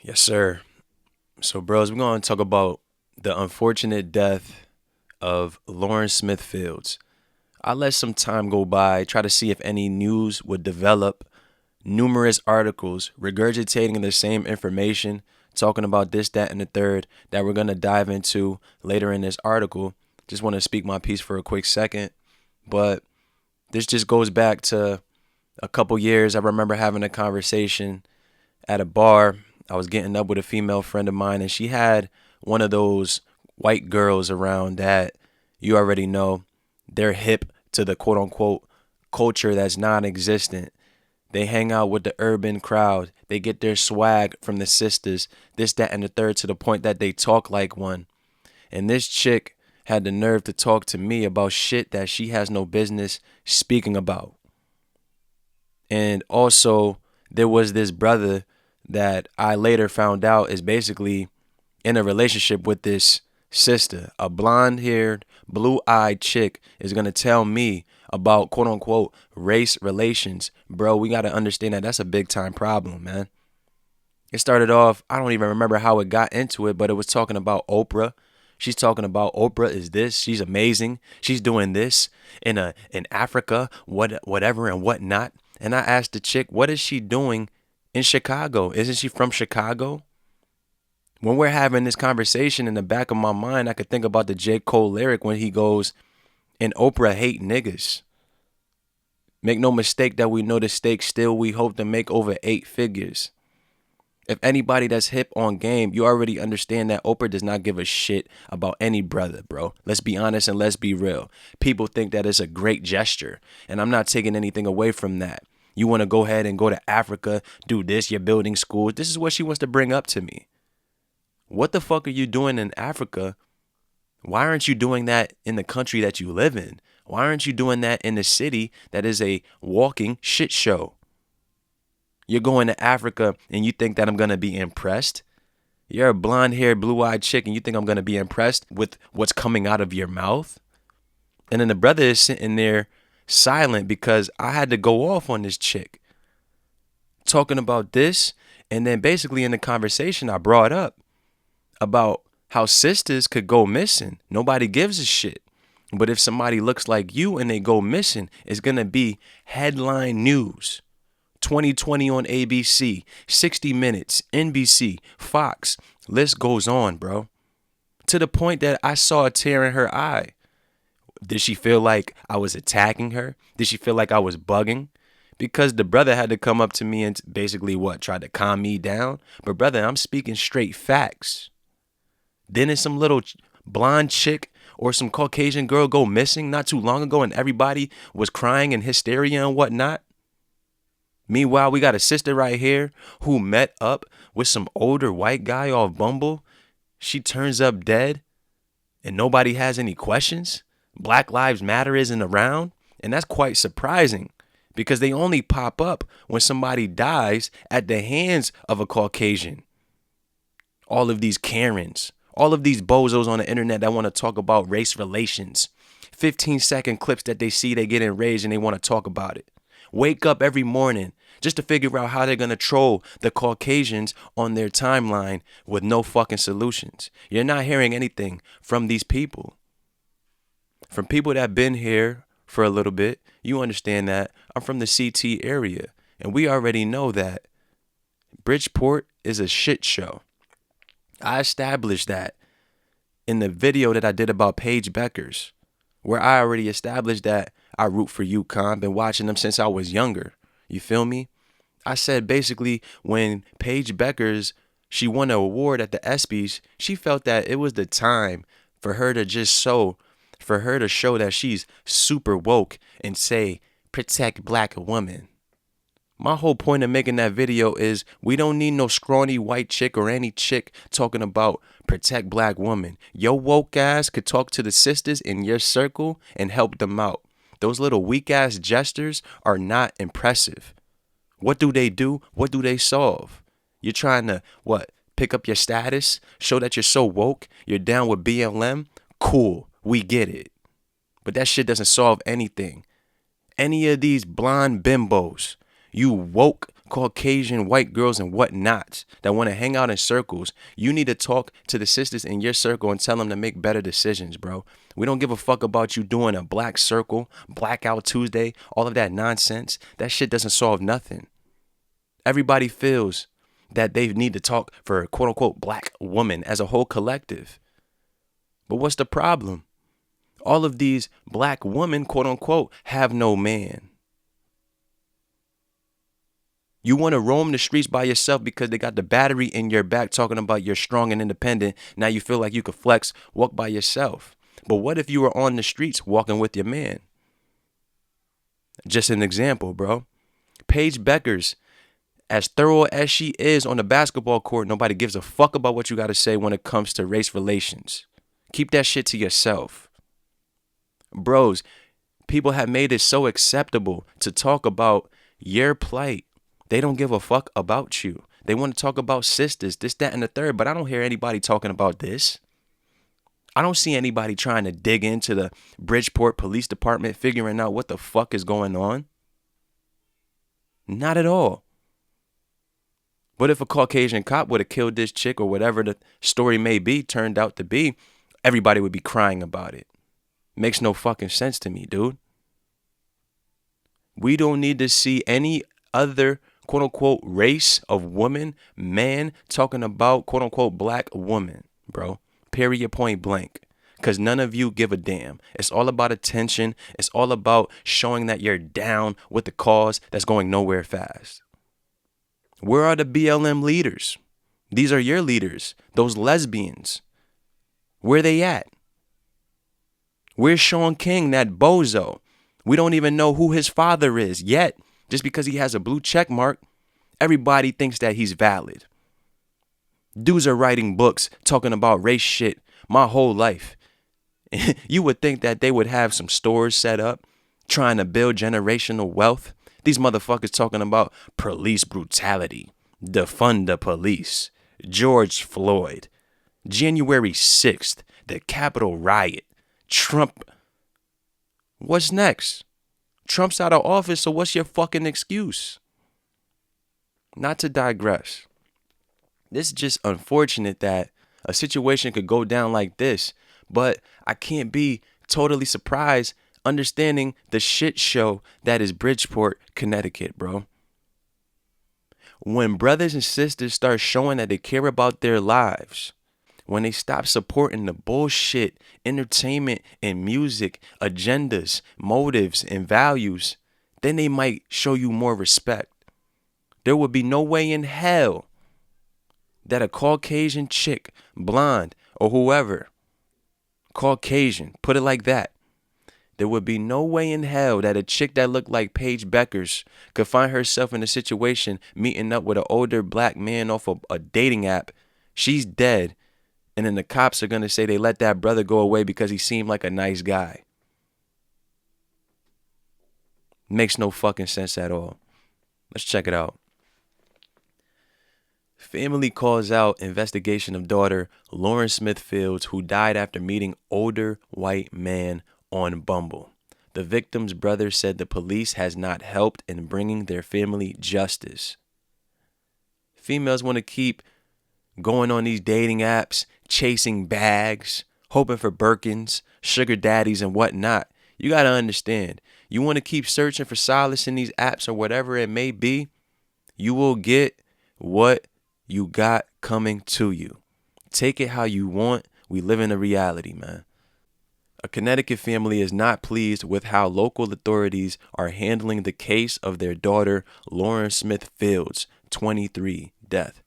Yes, sir. So, bros, we're going to talk about the unfortunate death of Lawrence Smith Fields. I let some time go by, try to see if any news would develop, numerous articles regurgitating the same information, talking about this, that, and the third that we're going to dive into later in this article. Just want to speak my piece for a quick second. But this just goes back to a couple years. I remember having a conversation at a bar. I was getting up with a female friend of mine, and she had one of those white girls around that you already know they're hip to the quote unquote culture that's non existent. They hang out with the urban crowd. They get their swag from the sisters, this, that, and the third, to the point that they talk like one. And this chick had the nerve to talk to me about shit that she has no business speaking about. And also, there was this brother that I later found out is basically in a relationship with this sister. A blonde haired, blue eyed chick is going to tell me about quote unquote race relations. Bro, we got to understand that that's a big time problem, man. It started off, I don't even remember how it got into it, but it was talking about Oprah. She's talking about Oprah is this. She's amazing. She's doing this in Africa, whatever and whatnot. And I asked the chick, what is she doing in Chicago? Isn't she from Chicago? When we're having this conversation in the back of my mind, I could think about the J. Cole lyric when he goes, and Oprah hate niggas. Make no mistake that we know the stakes, still we hope to make over 8 figures. If anybody that's hip on game, you already understand that Oprah does not give a shit about any brother, bro. Let's be honest and let's be real. People think that it's a great gesture, and I'm not taking anything away from that. You want to go ahead and go to Africa, do this, you're building schools. This is what she wants to bring up to me. What the fuck are you doing in Africa? Why aren't you doing that in the country that you live in? Why aren't you doing that in the city that is a walking shit show? You're going to Africa and you think that I'm going to be impressed? You're a blonde haired, blue eyed chick and you think I'm going to be impressed with what's coming out of your mouth? And then the brother is sitting there silent because I had to go off on this chick talking about this. And then basically in the conversation, I brought up about how sisters could go missing. Nobody gives a shit. But if somebody looks like you and they go missing, it's going to be headline news. 2020 on ABC, 60 Minutes, NBC, Fox. List goes on, bro. To the point that I saw a tear in her eye. Did she feel like I was attacking her? Did she feel like I was bugging? Because the brother had to come up to me and basically what? Tried to calm me down? But brother, I'm speaking straight facts. Didn't some little blonde chick or some Caucasian girl go missing not too long ago and everybody was crying in hysteria and whatnot? Meanwhile, we got a sister right here who met up with some older white guy off Bumble. She turns up dead and nobody has any questions. Black Lives Matter isn't around. And that's quite surprising because they only pop up when somebody dies at the hands of a Caucasian. All of these Karens, all of these bozos on the internet that want to talk about race relations. 15-second clips that they see, they get enraged and they want to talk about it. Wake up every morning just to figure out how they're going to troll the Caucasians on their timeline with no fucking solutions. You're not hearing anything from these people. From people that have been here for a little bit, you understand that I'm from the CT area. And we already know that Bridgeport is a shit show. I established that in the video that I did about Paige Beckers, where I already established that I root for UConn, been watching them since I was younger. You feel me? I said basically when Paige Beckers, she won an award at the ESPYs, she felt that it was the time for her to for her to show that she's super woke and say, protect black women. My whole point of making that video is we don't need no scrawny white chick or any chick talking about protect black women. Your woke ass could talk to the sisters in your circle and help them out. Those little weak ass gestures are not impressive. What do they do? What do they solve? You're trying to, what, pick up your status? Show that you're so woke? You're down with BLM? Cool, we get it. But that shit doesn't solve anything. Any of these blonde bimbos, you woke Caucasian white girls and whatnot that want to hang out in circles. You need to talk to the sisters in your circle and tell them to make better decisions, bro. We don't give a fuck about you doing a black circle, blackout Tuesday, all of that nonsense. That shit doesn't solve nothing. Everybody feels that they need to talk for a quote unquote black woman as a whole collective. But what's the problem? All of these black women, quote unquote, have no man. You want to roam the streets by yourself because they got the battery in your back talking about you're strong and independent. Now you feel like you could flex, walk by yourself. But what if you were on the streets walking with your man? Just an example, bro. Paige Beckers, as thorough as she is on the basketball court, nobody gives a fuck about what you got to say when it comes to race relations. Keep that shit to yourself. Bros, people have made it so acceptable to talk about your plight. They don't give a fuck about you. They want to talk about sisters, this, that, and the third, but I don't hear anybody talking about this. I don't see anybody trying to dig into the Bridgeport Police Department figuring out what the fuck is going on. Not at all. But if a Caucasian cop would have killed this chick or whatever the story may be, turned out to be, everybody would be crying about it. Makes no fucking sense to me, dude. We don't need to see any other quote unquote race of woman, man talking about quote unquote black woman, bro. Period, point blank. Because none of you give a damn. It's all about attention. It's all about showing that you're down with the cause that's going nowhere fast. Where are the BLM leaders? These are your leaders, those lesbians. Where they at? Where's Sean King, that bozo? We don't even know who his father is yet. Just because he has a blue check mark, everybody thinks that he's valid. Dudes are writing books talking about race shit my whole life. You would think that they would have some stores set up trying to build generational wealth. These motherfuckers talking about police brutality, defund the police, George Floyd, January 6th, the Capitol riot, Trump. What's next? Trump's out of office, so what's your fucking excuse? Not to digress. This is just unfortunate that a situation could go down like this, but I can't be totally surprised understanding the shit show that is Bridgeport, Connecticut, bro. When brothers and sisters start showing that they care about their lives, when they stop supporting the bullshit, entertainment and music, agendas, motives, and values, then they might show you more respect. There would be no way in hell that a Caucasian chick, blonde, or whoever, Caucasian, put it like that, there would be no way in hell that a chick that looked like Paige Beckers could find herself in a situation meeting up with an older black man off of a dating app. She's dead. And then the cops are going to say they let that brother go away because he seemed like a nice guy. Makes no fucking sense at all. Let's check it out. Family calls out investigation of daughter Lauren Smith Fields, who died after meeting older white man on Bumble. The victim's brother said the police has not helped in bringing their family justice. Females want to keep going on these dating apps, chasing bags, hoping for Birkins, sugar daddies, and whatnot. You got to understand, you want to keep searching for solace in these apps or whatever it may be, you will get what you got coming to you. Take it how you want. We live in a reality, man. A Connecticut family is not pleased with how local authorities are handling the case of their daughter, Lauren Smith Fields, 23, death.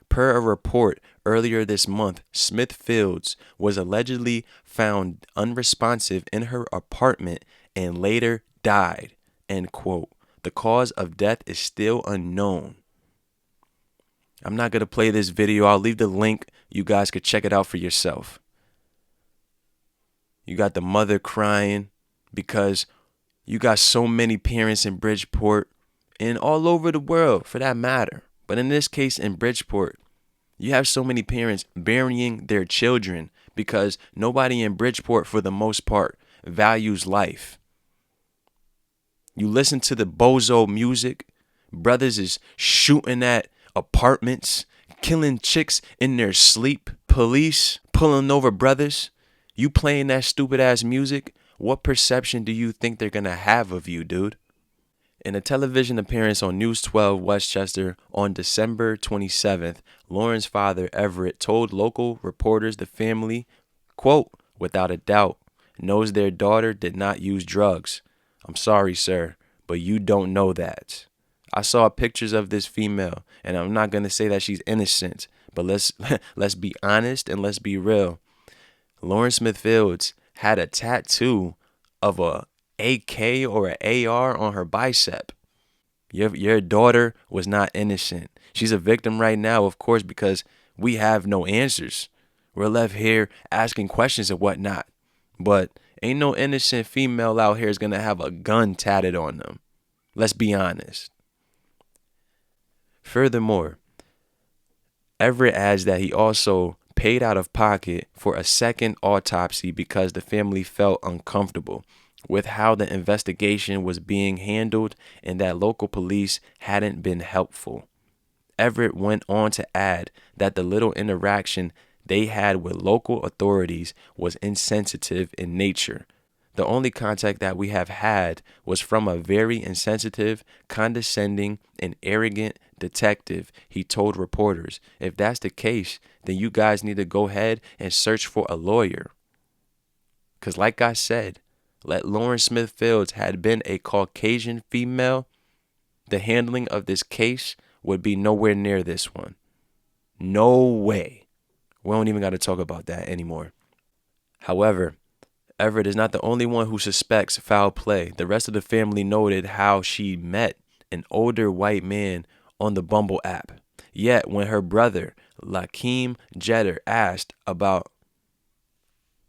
Per a report earlier this month, Smith Fields was allegedly found unresponsive in her apartment and later died, end quote. The cause of death is still unknown. I'm not going to play this video. I'll leave the link. You guys could check it out for yourself. You got the mother crying because you got so many parents in Bridgeport and all over the world for that matter. But in this case, in Bridgeport, you have so many parents burying their children because nobody in Bridgeport, for the most part, values life. You listen to the bozo music, Brothers is shooting at apartments, killing chicks in their sleep. Police pulling over brothers. You playing that stupid ass music? What perception do you think they're gonna have of you, dude? In a television appearance on News 12 Westchester on December 27th, Lauren's father, Everett, told local reporters the family, quote, without a doubt, knows their daughter did not use drugs. I'm sorry, sir, but you don't know that. I saw pictures of this female, and I'm not going to say that she's innocent, but let's be honest and let's be real. Lauren Smith Fields had a tattoo of a AK or an AR on her bicep. Your daughter was not innocent. She's a victim right now, of course, because we have no answers. We're left here asking questions and whatnot. But ain't no innocent female out here is going to have a gun tatted on them. Let's be honest. Furthermore, Everett adds that he also paid out of pocket for a second autopsy because the family felt uncomfortable with how the investigation was being handled and that local police hadn't been helpful. Everett went on to add that the little interaction they had with local authorities was insensitive in nature. The only contact that we have had was from a very insensitive, condescending, and arrogant detective, he told reporters. If that's the case, then you guys need to go ahead and search for a lawyer. Because like I said, let Lauren Smith Fields had been a Caucasian female, the handling of this case would be nowhere near this one. No way. We don't even got to talk about that anymore. However, Everett is not the only one who suspects foul play. The rest of the family noted how she met an older white man on the Bumble app. Yet when her brother, Lakeem Jeter, asked about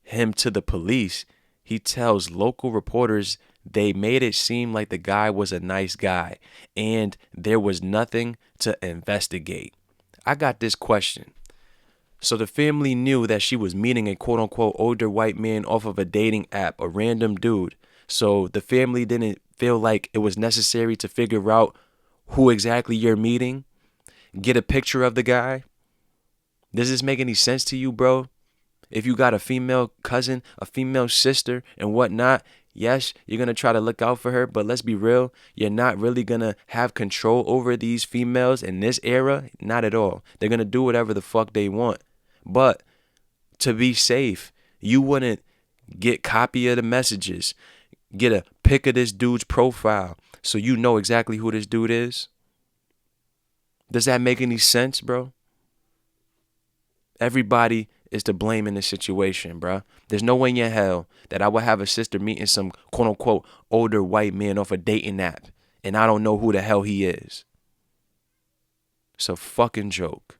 him to the police, he tells local reporters they made it seem like the guy was a nice guy and there was nothing to investigate. I got this question. So the family knew that she was meeting a quote-unquote older white man off of a dating app, a random dude. So the family didn't feel like it was necessary to figure out who exactly you're meeting, get a picture of the guy. Does this make any sense to you, bro? If you got a female cousin, a female sister, and whatnot, yes, you're going to try to look out for her, but let's be real, you're not really going to have control over these females in this era. Not at all. They're going to do whatever the fuck they want. But to be safe, you wouldn't get copy of the messages, get a pic of this dude's profile so you know exactly who this dude is. Does that make any sense, bro? Everybody is to blame in this situation, bro. There's no way in hell that I would have a sister meeting some quote unquote older white man off a dating app and I don't know who the hell he is. It's a fucking joke.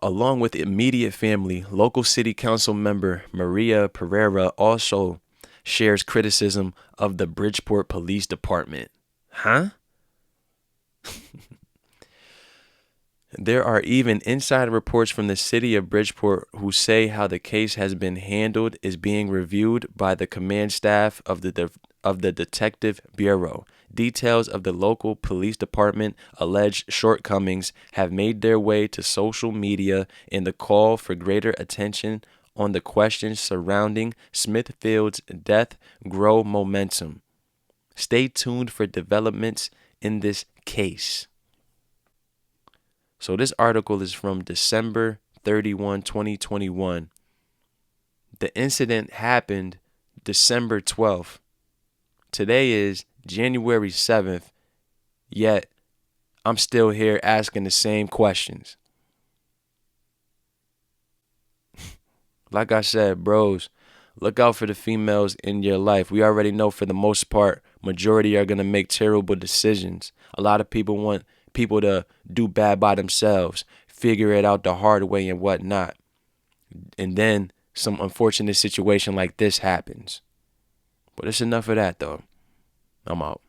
Along with immediate family, local city council member Maria Pereira also shares criticism of the Bridgeport Police Department. Huh? There are even inside reports from the city of Bridgeport who say how the case has been handled is being reviewed by the command staff of the Detective Bureau. Details of the local police department alleged shortcomings have made their way to social media, and the call for greater attention on the questions surrounding Smithfield's death grow momentum. Stay tuned for developments in this case. So this article is from December 31, 2021. The incident happened December 12th. Today is January 7th, yet I'm still here asking the same questions. Like I said, bros, look out for the females in your life. We already know for the most part, majority are going to make terrible decisions. A lot of people want people to do bad by themselves, figure it out the hard way and whatnot. And then some unfortunate situation like this happens. But it's enough of that, though. I'm out.